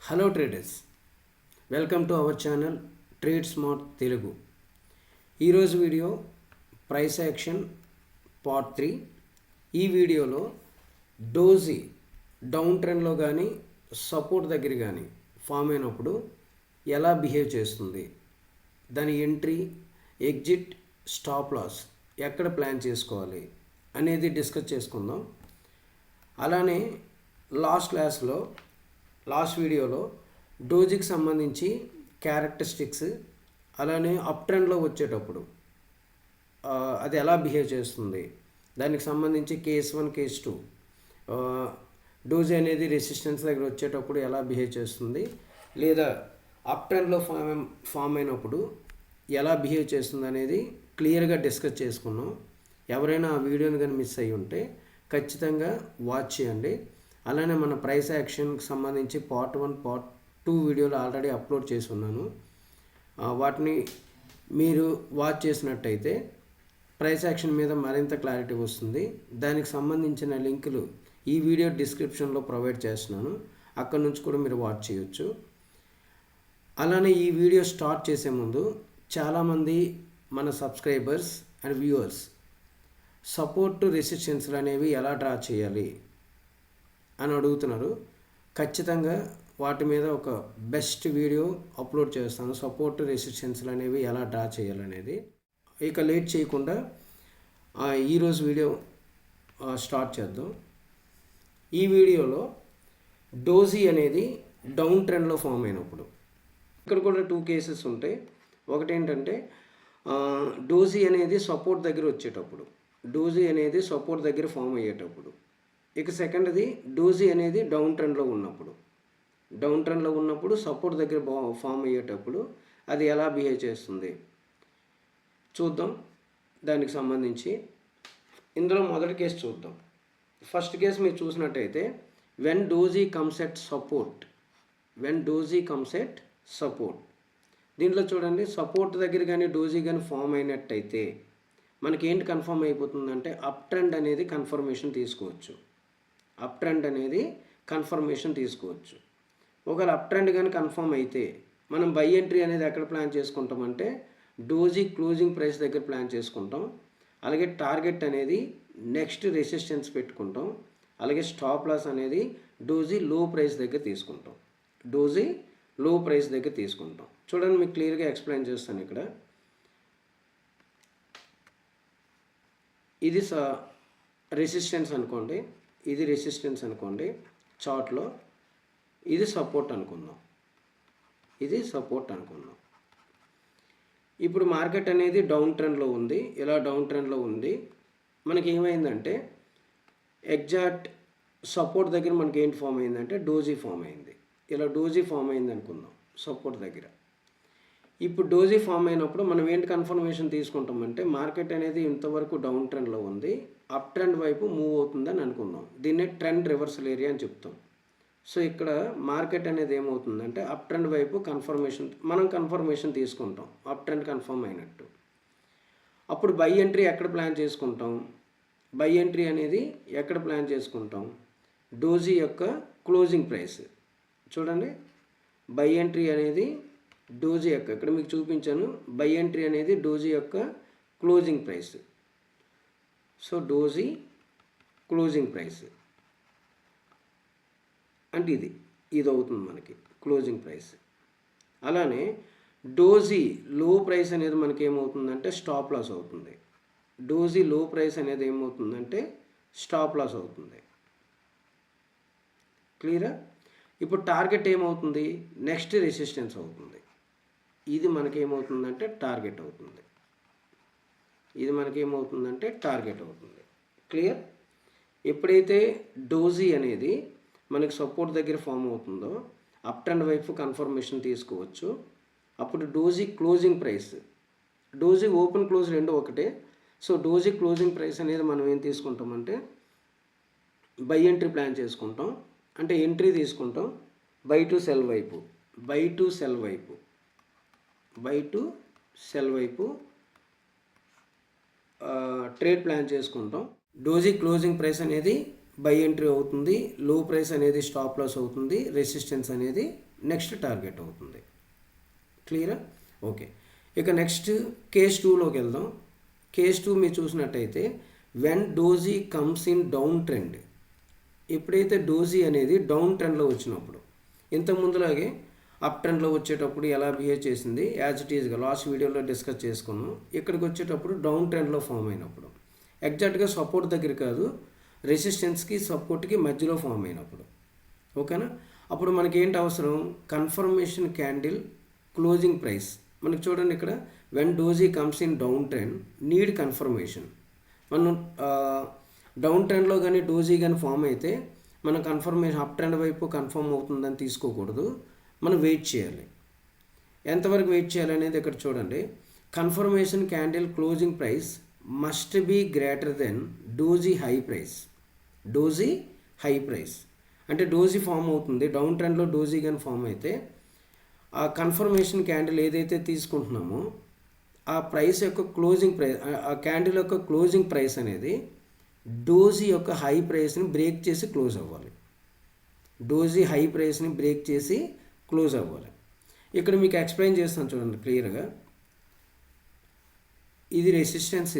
Hello traders, welcome to our channel trade smart Telugu. ఈరోజు video price action part 3. ఈ వీడియోలో doji down ట్రెండ్లో కానీ సపోర్ట్ దగ్గర కానీ ఫామ్ అయినప్పుడు ఎలా బిహేవ్ చేస్తుంది, దాని ఎంట్రీ, ఎగ్జిట్, స్టాప్ లాస్ ఎక్కడ ప్లాన్ చేసుకోవాలి అనేది డిస్కస్ చేసుకుందాం. అలానే లాస్ట్ వీడియోలో డోజీకి సంబంధించి క్యారెక్టరిస్టిక్స్, అలానే అప్ ట్రెండ్లో వచ్చేటప్పుడు అది ఎలా బిహేవ్ చేస్తుంది, దానికి సంబంధించి కేస్ 1 కేస్ 2, డోజీ అనేది రెసిస్టెన్స్ దగ్గర వచ్చేటప్పుడు ఎలా బిహేవ్ చేస్తుంది, లేదా అప్ ట్రెండ్లో ఫామ్ అయినప్పుడు ఎలా బిహేవ్ చేస్తుంది అనేది క్లియర్గా డిస్కస్ చేసుకున్నాం. ఎవరైనా ఆ వీడియోని కానీ మిస్ అయ్యి ఉంటే ఖచ్చితంగా వాచ్ చేయండి. అలానే మన ప్రైస్ యాక్షన్కి సంబంధించి పార్ట్ 1, పార్ట్ 2 వీడియోలు ఆల్రెడీ అప్లోడ్ చేసి ఉన్నాను. వాటిని మీరు వాచ్ చేసినట్టయితే ప్రైస్ యాక్షన్ మీద మరింత క్లారిటీ వస్తుంది. దానికి సంబంధించిన లింకులు ఈ వీడియో డిస్క్రిప్షన్లో ప్రొవైడ్ చేస్తున్నాను, అక్కడ నుంచి కూడా మీరు వాచ్ చేయొచ్చు. అలానే ఈ వీడియో స్టార్ట్ చేసే ముందు చాలామంది మన subscribers and viewers support to రెసిస్టెన్స్లు అనేవి ఎలా డ్రా చేయాలి అని అడుగుతున్నారు. ఖచ్చితంగా వాటి మీద ఒక బెస్ట్ వీడియో అప్లోడ్ చేస్తాను, సపోర్ట్ రెసిస్టెన్స్లు అనేవి ఎలా డ్రా చేయాలనేది. ఇక లేట్ చేయకుండా ఈరోజు వీడియో స్టార్ట్ చేద్దాం. ఈ వీడియోలో డోజీ అనేది డౌన్ ట్రెండ్లో ఫామ్ అయినప్పుడు ఇక్కడ కూడా 2 కేసెస్ ఉంటాయి. ఒకటి ఏంటంటే డోజీ అనేది సపోర్ట్ దగ్గర వచ్చేటప్పుడు, డోజీ అనేది సపోర్ట్ దగ్గర ఫామ్ అయ్యేటప్పుడు. ఇక సెకండ్ది డోజీ అనేది డౌన్ ట్రెండ్లో ఉన్నప్పుడు సపోర్ట్ దగ్గర ఫామ్ అయ్యేటప్పుడు అది ఎలా బిహేవ్ చేస్తుంది చూద్దాం. దానికి సంబంధించి ఇందులో మొదటి కేసు చూద్దాం. ఫస్ట్ కేసు మీరు చూసినట్టయితే when doji comes at support, దీంట్లో చూడండి, సపోర్ట్ దగ్గర కానీ డోజీ కానీ ఫామ్ అయినట్టయితే మనకి ఏంటి కన్ఫర్మ్ అయిపోతుందంటే అప్ ట్రెండ్ అనేది కన్ఫర్మేషన్ తీసుకోవచ్చు. ఒకవేళ అప్ ట్రెండ్ కానీ కన్ఫర్మ్ అయితే మనం బై ఎంట్రీ అనేది ఎక్కడ ప్లాన్ చేసుకుంటామంటే డోజీ క్లోజింగ్ ప్రైస్ దగ్గర ప్లాన్ చేసుకుంటాం. అలాగే టార్గెట్ అనేది నెక్స్ట్ రెసిస్టెన్స్ పెట్టుకుంటాం. అలాగే స్టాప్ లాస్ అనేది డోజీ లో ప్రైస్ దగ్గర తీసుకుంటాం. చూడండి, మీకు క్లియర్గా ఎక్స్ప్లెయిన్ చేస్తాను. ఇక్కడ ఇది రెసిస్టెన్స్ అనుకోండి, చార్ట్లో ఇది సపోర్ట్ అనుకుందాం. ఇప్పుడు మార్కెట్ అనేది డౌన్ ట్రెండ్లో ఉంది. మనకి ఏమైందంటే ఎగ్జాక్ట్ సపోర్ట్ దగ్గర మనకి ఏంటి ఫామ్ అయిందంటే డోజీ ఫామ్ అయింది అనుకుందాం సపోర్ట్ దగ్గర. ఇప్పుడు డోజీ ఫామ్ అయినప్పుడు మనం ఏంటి కన్ఫర్మేషన్ తీసుకుంటామంటే మార్కెట్ అనేది ఇంతవరకు డౌన్ ట్రెండ్లో ఉంది, అప్ ట్రెండ్ వైపు మూవ్ అవుతుందని అనుకుందాం. దీన్నే ట్రెండ్ రివర్సల్ ఏరియా అని చెప్తాం. సో ఇక్కడ మార్కెట్ అనేది ఏమవుతుందంటే అప్ ట్రెండ్ వైపు కన్ఫర్మేషన్ తీసుకుంటాం, అప్ ట్రెండ్ కన్ఫర్మ్ అయినట్టు. అప్పుడు బై ఎంట్రీ ఎక్కడ ప్లాన్ చేసుకుంటాం? డోజీ యొక్క క్లోజింగ్ ప్రైస్. చూడండి, బై ఎంట్రీ అనేది డోజీ యొక్క, ఇక్కడ మీకు చూపించాను, బై ఎంట్రీ అనేది డోజీ యొక్క closing price. So doji closing price అంటే ఇది అవుతుంది మనకి క్లోజింగ్ ప్రైస్. అలానే డోజీ లో ప్రైస్ అనేది మనకి ఏమవుతుందంటే స్టాప్ లాస్ అవుతుంది. క్లియరా? ఇప్పుడు టార్గెట్ ఏమవుతుంది? నెక్స్ట్ రెసిస్టెన్స్ అవుతుంది. ఇది మనకి ఏమవుతుందంటే టార్గెట్ అవుతుంది. క్లియర్? ఎప్పుడైతే డోజీ అనేది మనకి సపోర్ట్ దగ్గర ఫామ్ అవుతుందో అప్ ట్రెండ్ వైపు కన్ఫర్మేషన్ తీసుకోవచ్చు. అప్పుడు doji closing price, doji open close రెండు ఒకటే. సో డోజీ క్లోజింగ్ ప్రైస్ అనేది మనం ఏం తీసుకుంటామంటే బై ఎంట్రీ ప్లాన్ చేసుకుంటాం, అంటే ఎంట్రీ తీసుకుంటాం బై టు సెల్ వైపు ట్రేడ్ ప్లాన్ చేసుకుంటాం. డోజీ క్లోజింగ్ ప్రైస్ అనేది బై ఎంట్రీ అవుతుంది, లో ప్రైస్ అనేది స్టాప్ లాస్ అవుతుంది, రెసిస్టెన్స్ అనేది నెక్స్ట్ టార్గెట్ అవుతుంది. క్లియరా? ఓకే. ఇక నెక్స్ట్ కేస్ 2లోకి వెళ్దాం. కేస్ 2 మీరు చూసినట్టయితే when doji comes in down trend. ఎప్పుడైతే డోజీ అనేది డౌన్ ట్రెండ్లో వచ్చినప్పుడు, ఇంతకు ముందులాగే అప్ ట్రెండ్లో వచ్చేటప్పుడు ఎలా బిహేవ్ చేసింది యాజ్ ఇట్ ఈజ్గా లాస్ట్ వీడియోలో డిస్కస్ చేసుకున్నాం. ఇక్కడికి వచ్చేటప్పుడు డౌన్ ట్రెండ్లో ఫామ్ అయినప్పుడు ఎగ్జాక్ట్గా సపోర్ట్ దగ్గర కాదు, రెసిస్టెన్స్కి సపోర్ట్కి మధ్యలో ఫామ్ అయినప్పుడు, ఓకేనా? అప్పుడు మనకి ఏంటి అవసరం? Confirmation candle closing price. మనకి చూడండి ఇక్కడ when doji comes in down trend need confirmation. మనం డౌన్ ట్రెండ్లో కానీ డోజీ కానీ ఫామ్ అయితే మన కన్ఫర్మేషన్ అప్ ట్రెండ్ వైపు కన్ఫర్మ్ అవుతుందని తీసుకోకూడదు, మనం వెయిట్ చేయాలి. ఎంతవరకు వెయిట్ చేయాలి అనేది ఇక్కడ చూడండి. Confirmation candle closing price must be greater than doji high price. Doji high price అంటే డోజీ ఫామ్ అవుతుంది, డౌన్ ట్రెండ్లో డోజీ కానీ ఫామ్ అయితే ఆ కన్ఫర్మేషన్ క్యాండిల్ ఏదైతే తీసుకుంటున్నామో ఆ ప్రైస్ యొక్క క్లోజింగ్ ప్రైస్, ఆ క్యాండిల్ యొక్క క్లోజింగ్ ప్రైస్ అనేది డోజీ యొక్క హై ప్రైస్ని బ్రేక్ చేసి క్లోజ్ అవ్వాలి. డోజీ హై ప్రైస్ని బ్రేక్ చేసి క్లోజ్ అవ్వాలి. ఇక్కడ మీకు ఎక్స్ప్లెయిన్ చేస్తాను చూడండి క్లియర్గా. ఇది రెసిస్టెన్స్,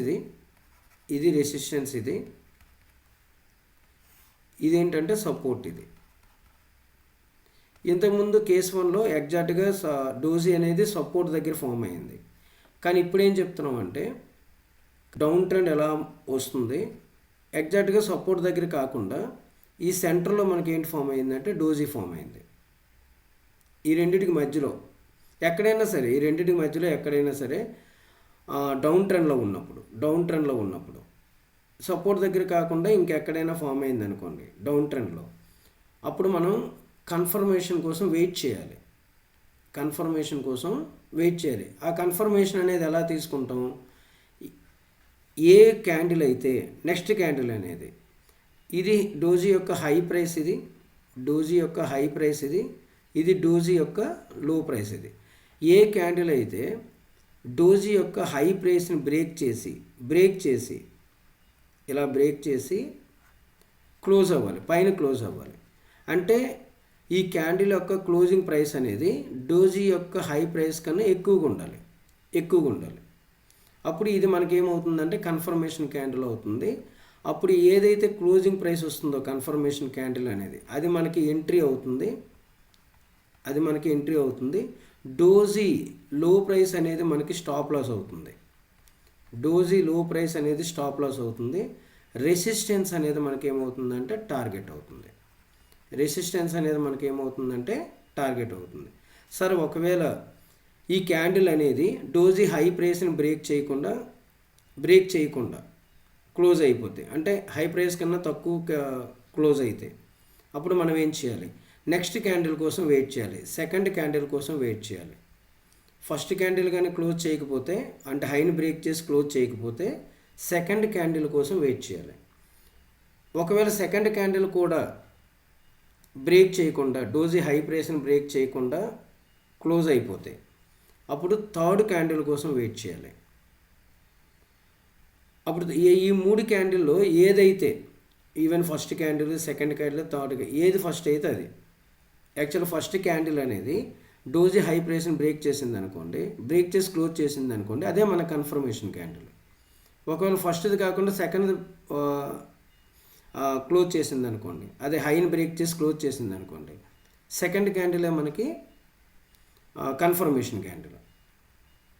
ఇది రెసిస్టెన్స్, ఇదేంటంటే సపోర్ట్. ఇది ఇంతకుముందు కేస్ 1లో ఎగ్జాక్ట్గా డోజీ అనేది సపోర్ట్ దగ్గర ఫామ్ అయింది. కానీ ఇప్పుడు ఏం చెప్తున్నాం అంటే డౌన్ ట్రెండ్ ఎలా వస్తుంది, ఎగ్జాక్ట్గా సపోర్ట్ దగ్గర కాకుండా ఈ సెంటర్లో మనకి ఏంటి ఫామ్ అయిందంటే డోజీ ఫామ్ అయింది. ఈ రెండింటికి మధ్యలో ఎక్కడైనా సరే, ఈ రెండింటికి మధ్యలో ఎక్కడైనా సరే డౌన్ ట్రెండ్లో ఉన్నప్పుడు సపోర్ట్ దగ్గర కాకుండా ఇంకెక్కడైనా ఫామ్ అయింది అనుకోండి డౌన్ ట్రెండ్లో, అప్పుడు మనం కన్ఫర్మేషన్ కోసం వెయిట్ చేయాలి. ఆ కన్ఫర్మేషన్ అనేది ఎలా తీసుకుంటాం? ఏ క్యాండిల్ అయితే నెక్స్ట్ క్యాండిల్ అనేది ఇది డోజీ యొక్క హై ప్రైస్, ఇది డోజీ యొక్క హై ప్రైస్, ఇది డోజీ యొక్క లో ప్రైస్. ఇది ఏ క్యాండిల్ అయితే డోజీ యొక్క హై ప్రైస్ని బ్రేక్ చేసి ఇలా బ్రేక్ చేసి క్లోజ్ అవ్వాలి, పైన క్లోజ్ అవ్వాలి. అంటే ఈ క్యాండిల్ యొక్క క్లోజింగ్ ప్రైస్ అనేది డోజీ యొక్క హై ప్రైస్ కన్నా ఎక్కువగా ఉండాలి. అప్పుడు ఇది మనకి ఏమవుతుందంటే కన్ఫర్మేషన్ క్యాండిల్ అవుతుంది. అప్పుడు ఏదైతే క్లోజింగ్ ప్రైస్ వస్తుందో కన్ఫర్మేషన్ క్యాండిల్ అనేది అది మనకి ఎంట్రీ అవుతుంది. డోజీ లో ప్రైస్ అనేది మనకి స్టాప్ లాస్ అవుతుంది. రెసిస్టెన్స్ అనేది మనకి ఏమవుతుందంటే టార్గెట్ అవుతుంది. సరే, ఒకవేళ ఈ క్యాండిల్ అనేది డోజీ హై ప్రైస్ని బ్రేక్ చేయకుండా క్లోజ్ అయిపోతే, అంటే హై ప్రైస్ కన్నా తక్కువ క్లోజ్ అయితే అప్పుడు మనం ఏం చేయాలి? నెక్స్ట్ క్యాండిల్ కోసం వెయిట్ చేయాలి, సెకండ్ క్యాండిల్ కోసం వెయిట్ చేయాలి. ఫస్ట్ క్యాండిల్ కానీ క్లోజ్ చేయకపోతే, అంటే హైని బ్రేక్ చేసి క్లోజ్ చేయకపోతే సెకండ్ క్యాండిల్ కోసం వెయిట్ చేయాలి. ఒకవేళ సెకండ్ క్యాండిల్ కూడా బ్రేక్ చేయకుండా, డోజీ హై ప్రైస్ని బ్రేక్ చేయకుండా క్లోజ్ అయిపోతే అప్పుడు థర్డ్ క్యాండిల్ కోసం వెయిట్ చేయాలి. అప్పుడు ఈ 3 క్యాండిల్లో ఏదైతే, even first candle, second candle, third, ఏది ఫస్ట్ అయితే అది. యాక్చువల్ ఫస్ట్ క్యాండిల్ అనేది డోజీ హై ప్రైస్ని బ్రేక్ చేసి క్లోజ్ చేసింది అనుకోండి, అదే మన కన్ఫర్మేషన్ క్యాండిల్. ఒకవేళ ఫస్ట్ది కాకుండా సెకండ్ క్లోజ్ చేసింది అనుకోండి, అదే హైని బ్రేక్ చేసి క్లోజ్ చేసింది అనుకోండి, సెకండ్ క్యాండిలే మనకి కన్ఫర్మేషన్ క్యాండిల్.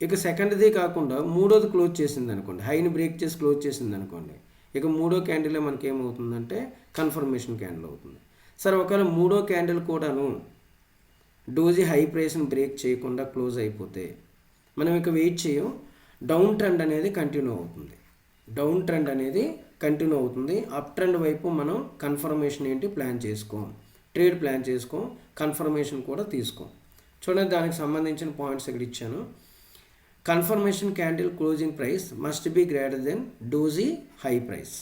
ఇక సెకండ్ది కాకుండా మూడోది క్లోజ్ చేసింది అనుకోండి, హైని బ్రేక్ చేసి క్లోజ్ చేసింది అనుకోండి, ఇక మూడో క్యాండిలే మనకి ఏమవుతుందంటే కన్ఫర్మేషన్ క్యాండిల్ అవుతుంది. సరే, ఒకవేళ మూడో క్యాండిల్ కూడాను డోజీ హై ప్రైస్ని బ్రేక్ చేయకుండా క్లోజ్ అయిపోతే మనం ఇక వెయిట్ చేయం, డౌన్ ట్రెండ్ అనేది కంటిన్యూ అవుతుంది. అప్ ట్రెండ్ వైపు మనం కన్ఫర్మేషన్ ట్రేడ్ ప్లాన్ చేసుకోం, కన్ఫర్మేషన్ కూడా తీసుకోం. చూడండి, దానికి సంబంధించిన పాయింట్స్ ఇక్కడ ఇచ్చాను. Confirmation candle closing price must be greater than doji high price.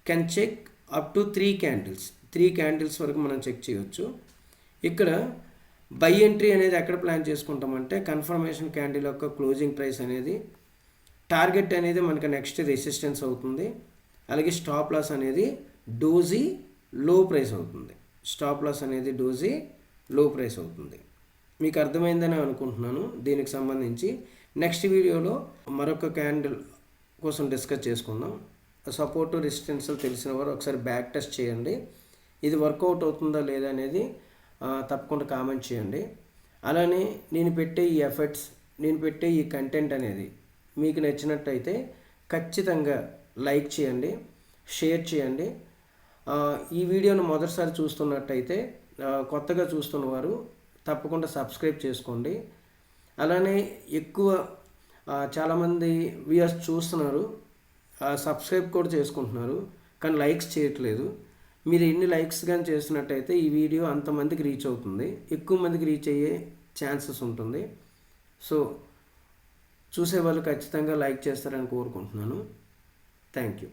Can check up to 3 candles వరకు మనం చెక్ చేయొచ్చు. ఇక్కడ బై ఎంట్రీ అనేది ఎక్కడ ప్లాన్ చేసుకుంటామంటే కన్ఫర్మేషన్ క్యాండిల్ యొక్క క్లోజింగ్ ప్రైస్ అనేది టార్గెట్ అనేది మనకి నెక్స్ట్ రెసిస్టెన్స్ అవుతుంది. అలాగే స్టాప్ లాస్ అనేది డోజీ లో ప్రైస్ అవుతుంది. లో ప్రైస్ అవుతుంది. మీకు అర్థమైందని అనుకుంటున్నాను. దీనికి సంబంధించి నెక్స్ట్ వీడియోలో మరొక క్యాండిల్ కోసం డిస్కస్ చేసుకుందాం. సపోర్టు రెసిస్టెన్స్లు తెలిసిన వారు ఒకసారి బ్యాక్ టెస్ట్ చేయండి. ఇది వర్కౌట్ అవుతుందా లేదా అనేది తప్పకుండా కామెంట్ చేయండి. అలానే నేను పెట్టే ఈ ఎఫర్ట్స్, నేను పెట్టే ఈ కంటెంట్ అనేది మీకు నచ్చినట్టయితే ఖచ్చితంగా లైక్ చేయండి, షేర్ చేయండి. ఈ వీడియోను మొదటిసారి చూస్తున్నట్టయితే కొత్తగా చూస్తున్నవారు తప్పకుండా సబ్స్క్రైబ్ చేసుకోండి. అలానే ఎక్కువ చాలామంది వ్యూయర్స్ చూస్తున్నారు, సబ్స్క్రైబ్ కూడా చేసుకుంటున్నారు, కానీ లైక్స్ చేయట్లేదు. మీరు ఎన్ని లైక్స్ కానీ చేసినట్టయితే ఈ వీడియో అంతమందికి రీచ్ అవుతుంది, ఎక్కువ మందికి రీచ్ అయ్యే ఛాన్సెస్ ఉంటుంది. సో చూసేవాళ్ళు ఖచ్చితంగా లైక్ చేస్తారని కోరుకుంటున్నాను. Thank you.